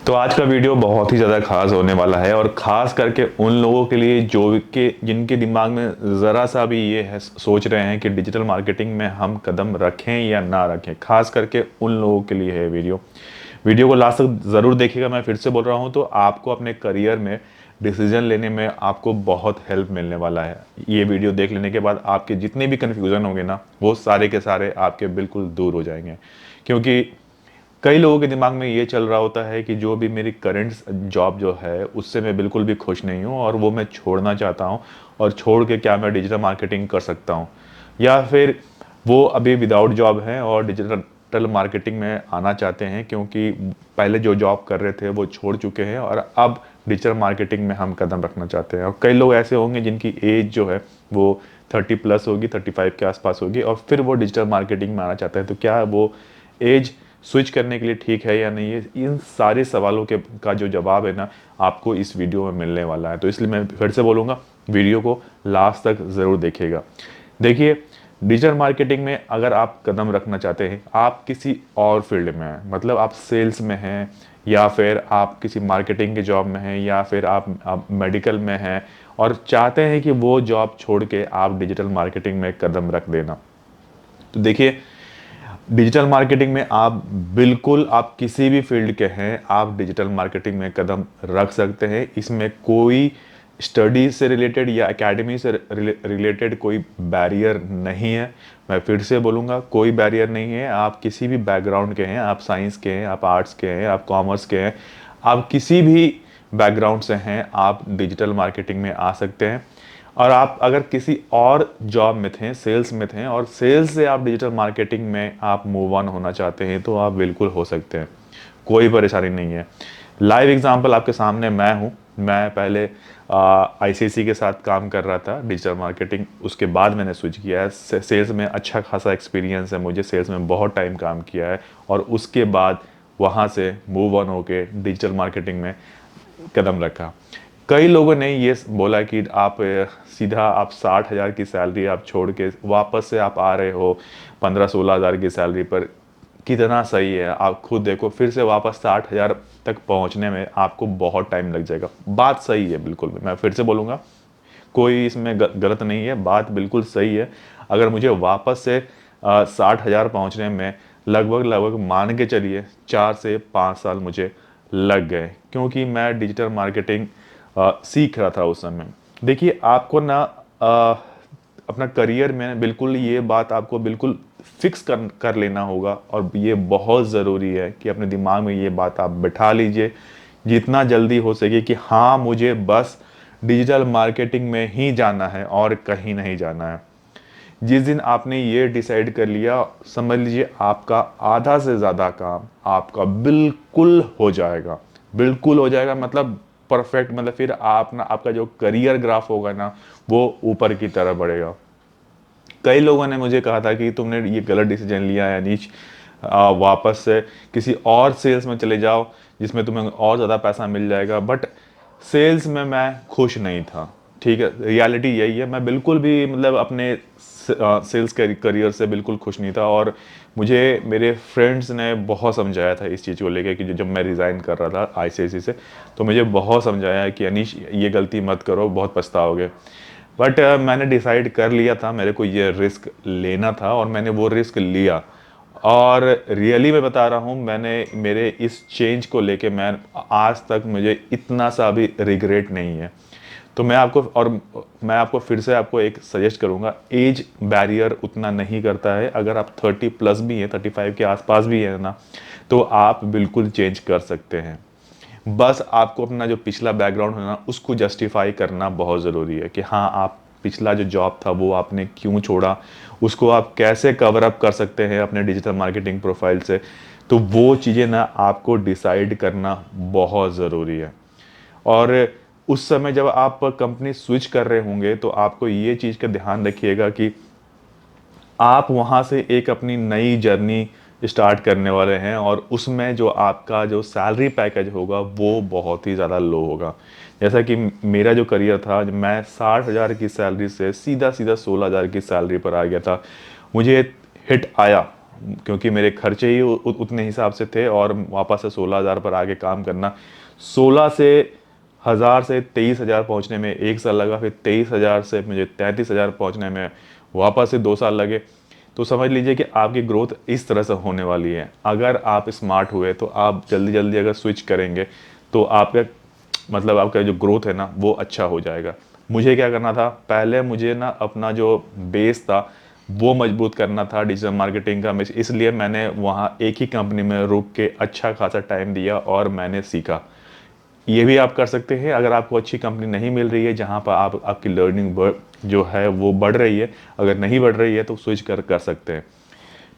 तो आज का वीडियो बहुत ही ज़्यादा खास होने वाला है और ख़ास करके उन लोगों के लिए जो कि जिनके दिमाग में ज़रा सा भी ये है सोच रहे हैं कि डिजिटल मार्केटिंग में हम कदम रखें या ना रखें। ख़ास करके उन लोगों के लिए है वीडियो। वीडियो को लास्ट तक ज़रूर देखिएगा। मैं फिर से बोल रहा हूँ, तो आपको अपने करियर में डिसीजन लेने में आपको बहुत हेल्प मिलने वाला है। ये वीडियो देख लेने के बाद आपके जितने भी कन्फ्यूज़न होंगे ना, वो सारे के सारे आपके बिल्कुल दूर हो जाएंगे। क्योंकि कई लोगों के दिमाग में ये चल रहा होता है कि जो भी मेरी करंट जॉब जो है उससे मैं बिल्कुल भी खुश नहीं हूँ और वो मैं छोड़ना चाहता हूँ, और छोड़ के क्या मैं डिजिटल मार्केटिंग कर सकता हूँ, या फिर वो अभी विदाउट जॉब हैं और डिजिटल मार्केटिंग में आना चाहते हैं क्योंकि पहले जो जॉब कर रहे थे वो छोड़ चुके हैं और अब डिजिटल मार्केटिंग में हम कदम रखना चाहते हैं। और कई लोग ऐसे होंगे जिनकी एज जो है वो 30+ होगी, 35 के आसपास होगी, और फिर वो डिजिटल मार्केटिंग में आना चाहते हैं। तो क्या वो एज स्विच करने के लिए ठीक है या नहीं है, इन सारे सवालों के का जो जवाब है ना, आपको इस वीडियो में मिलने वाला है। तो इसलिए मैं फिर से बोलूँगा, वीडियो को लास्ट तक ज़रूर देखिएगा। देखिए, डिजिटल मार्केटिंग में अगर आप कदम रखना चाहते हैं, आप किसी और फील्ड में हैं, मतलब आप सेल्स में हैं, या फिर आप किसी मार्केटिंग के जॉब में हैं, या फिर आप मेडिकल में हैं और चाहते हैं कि वो जॉब छोड़ के आप डिजिटल मार्केटिंग में कदम रख देना। तो देखिए, डिजिटल मार्केटिंग में आप किसी भी फील्ड के हैं, आप डिजिटल मार्केटिंग में कदम रख सकते हैं। इसमें कोई स्टडी से रिलेटेड या एकेडमी से रिलेटेड कोई बैरियर नहीं है। मैं फिर से बोलूँगा, कोई बैरियर नहीं है। आप किसी भी बैकग्राउंड के हैं, आप साइंस के हैं, आप आर्ट्स के हैं, आप कॉमर्स के हैं, आप किसी भी बैकग्राउंड से हैं, आप डिजिटल मार्केटिंग में आ सकते हैं। और आप अगर किसी और जॉब में थे, सेल्स में थे, और सेल्स से आप डिजिटल मार्केटिंग में आप मूव ऑन होना चाहते हैं, तो आप बिल्कुल हो सकते हैं, कोई परेशानी नहीं है। लाइव एग्जांपल आपके सामने मैं हूँ। मैं पहले आईसीआईसी के साथ काम कर रहा था डिजिटल मार्केटिंग, उसके बाद मैंने स्विच किया है। सेल्स में अच्छा खासा एक्सपीरियंस है मुझे, सेल्स में बहुत टाइम काम किया है, और उसके बाद वहाँ से मूव ऑन होके डिजिटल मार्केटिंग में कदम रखा। कई लोगों ने ये बोला कि आप सीधा आप 60,000 की सैलरी आप छोड़ के वापस से आप आ रहे हो 15-16 हज़ार की सैलरी पर, कितना सही है। आप खुद देखो, फिर से वापस 60,000 तक पहुंचने में आपको बहुत टाइम लग जाएगा। बात सही है, बिल्कुल। मैं फिर से बोलूँगा, कोई इसमें गलत नहीं है, बात बिल्कुल सही है। अगर मुझे वापस से 60,000 पहुँचने में लगभग लगभग मान के चलिए 4 से 5 साल मुझे लग गए, क्योंकि मैं डिजिटल मार्केटिंग सीख रहा था उस समय। देखिए, आपको ना अपना करियर में बिल्कुल ये बात आपको बिल्कुल फिक्स कर लेना होगा, और ये बहुत ज़रूरी है कि अपने दिमाग में ये बात आप बिठा लीजिए जितना जल्दी हो सके कि हाँ, मुझे बस डिजिटल मार्केटिंग में ही जाना है और कहीं नहीं जाना है। जिस दिन आपने ये डिसाइड कर लिया, समझ लीजिए आपका आधा से ज़्यादा काम आपका बिल्कुल हो जाएगा। बिल्कुल हो जाएगा मतलब परफेक्ट, मतलब फिर आप ना, आपका जो करियर ग्राफ होगा ना, वो ऊपर की तरफ बढ़ेगा। कई लोगों ने मुझे कहा था कि तुमने ये गलत डिसीजन लिया है अनीश, वापस से किसी और सेल्स में चले जाओ जिसमें तुम्हें और ज़्यादा पैसा मिल जाएगा। बट सेल्स में मैं खुश नहीं था। ठीक है, रियलिटी यही है। मैं बिल्कुल भी मतलब अपने सेल्स करियर से बिल्कुल खुश नहीं था, और मुझे मेरे फ्रेंड्स ने बहुत समझाया था इस चीज़ को लेकर कि जब मैं रिज़ाइन कर रहा था आईसीआईसी से, तो मुझे बहुत समझाया कि अनीश, ये गलती मत करो, बहुत पछताओगे। बट मैंने डिसाइड कर लिया था, मेरे को ये रिस्क लेना था, और मैंने वो रिस्क लिया। और रियली मैं बता रहा हूँ, मैंने मेरे इस चेंज को लेके मैं आज तक मुझे इतना सा भी रिग्रेट नहीं है। तो मैं आपको फिर से आपको एक सजेस्ट करूँगा, एज बैरियर उतना नहीं करता है। अगर आप 30+ भी हैं, 35 के आसपास भी है ना, तो आप बिल्कुल चेंज कर सकते हैं। बस आपको अपना जो पिछला बैकग्राउंड है ना, उसको जस्टिफाई करना बहुत ज़रूरी है कि हाँ, आप पिछला जो जॉब था वो आपने क्यों छोड़ा, उसको आप कैसे कवर अप कर सकते हैं अपने डिजिटल मार्केटिंग प्रोफाइल से। तो वो चीज़ें ना आपको डिसाइड करना बहुत ज़रूरी है। और उस समय जब आप कंपनी स्विच कर रहे होंगे, तो आपको ये चीज़ का ध्यान रखिएगा कि आप वहाँ से एक अपनी नई जर्नी स्टार्ट करने वाले हैं, और उसमें जो आपका जो सैलरी पैकेज होगा वो बहुत ही ज़्यादा लो होगा। जैसा कि मेरा जो करियर था, मैं 60,000 की सैलरी से सीधा सीधा 16,000 की सैलरी पर आ गया था। मुझे हिट आया, क्योंकि मेरे खर्चे ही उतने हिसाब से थे और वापस से 16,000 पर आगे काम करना, 16 से 1000 से 23,000 पहुंचने में 1 साल लगा, फिर 23,000 से मुझे 33,000 पहुंचने में वापस से 2 साल लगे। तो समझ लीजिए कि आपकी ग्रोथ इस तरह से होने वाली है। अगर आप स्मार्ट हुए तो आप जल्दी जल्दी अगर स्विच करेंगे तो आपका मतलब आपका जो ग्रोथ है ना वो अच्छा हो जाएगा। मुझे क्या करना था, पहले मुझे ना अपना जो बेस था वो मजबूत करना था डिजिटल मार्केटिंग का, इसलिए मैंने वहाँ एक ही कंपनी में रुक के अच्छा खासा टाइम दिया और मैंने सीखा। ये भी आप कर सकते हैं अगर आपको अच्छी कंपनी नहीं मिल रही है जहाँ पर आपकी लर्निंग जो है वो बढ़ रही है। अगर नहीं बढ़ रही है तो स्विच कर सकते हैं।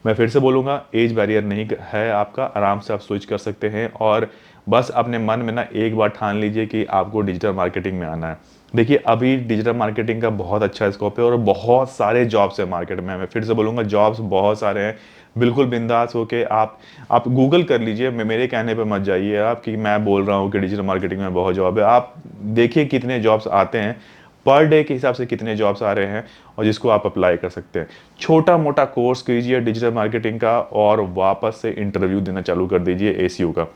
मैं फिर से बोलूँगा, एज बैरियर नहीं है आपका, आराम से आप स्विच कर सकते हैं और बस अपने मन में ना एक बार ठान लीजिए कि आपको डिजिटल मार्केटिंग में आना है। देखिए अभी डिजिटल मार्केटिंग का बहुत अच्छा स्कोप है और बहुत सारे जॉब्स है मार्केट में। मैं फिर से बोलूँगा, जॉब्स बहुत सारे हैं। बिल्कुल बिंदास होके आप गूगल कर लीजिए, मेरे कहने पे मत जाइए आप कि मैं बोल रहा हूँ कि डिजिटल मार्केटिंग में बहुत जॉब है। आप देखिए कितने जॉब्स आते हैं, पर डे के हिसाब से कितने जॉब्स आ रहे हैं और जिसको आप अप्लाई कर सकते हैं। छोटा मोटा कोर्स कीजिए डिजिटल मार्केटिंग का और वापस से इंटरव्यू देना चालू कर दीजिए एसीयू का।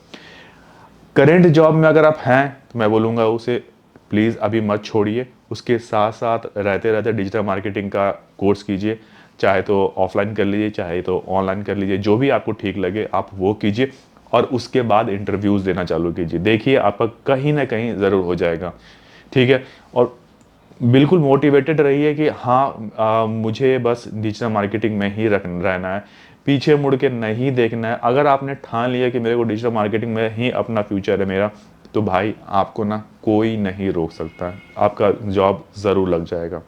करेंट जॉब में अगर आप हैं तो मैं बोलूँगा उसे प्लीज़ अभी मत छोड़िए, उसके साथ साथ रहते रहते डिजिटल मार्केटिंग का कोर्स कीजिए। चाहे तो ऑफलाइन कर लीजिए, चाहे तो ऑनलाइन कर लीजिए, जो भी आपको ठीक लगे आप वो कीजिए और उसके बाद इंटरव्यूज़ देना चालू कीजिए। देखिए आपका कहीं ना कहीं ज़रूर हो जाएगा, ठीक है। और बिल्कुल मोटिवेटेड रहिए कि हाँ मुझे बस डिजिटल मार्केटिंग में ही रहना है, पीछे मुड़ के नहीं देखना है। अगर आपने ठान लिया कि मेरे को डिजिटल मार्केटिंग में ही अपना फ्यूचर है मेरा, तो भाई आपको ना कोई नहीं रोक सकता है, आपका जॉब ज़रूर लग जाएगा,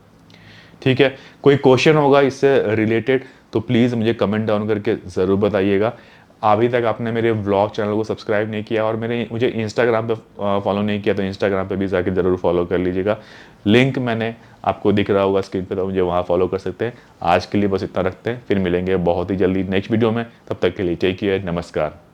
ठीक है। कोई क्वेश्चन होगा इससे रिलेटेड तो प्लीज़ मुझे कमेंट डाउन करके ज़रूर बताइएगा। अभी तक आपने मेरे व्लॉग चैनल को सब्सक्राइब नहीं किया और मुझे इंस्टाग्राम पे फॉलो नहीं किया तो इंस्टाग्राम पे भी जाके ज़रूर फॉलो कर लीजिएगा। लिंक मैंने आपको दिख रहा होगा स्क्रीन पे, तो मुझे वहाँ फॉलो कर सकते हैं। आज के लिए बस इतना रखते हैं, फिर मिलेंगे बहुत ही जल्दी नेक्स्ट वीडियो में। तब तक के लिए टेक केयर, नमस्कार।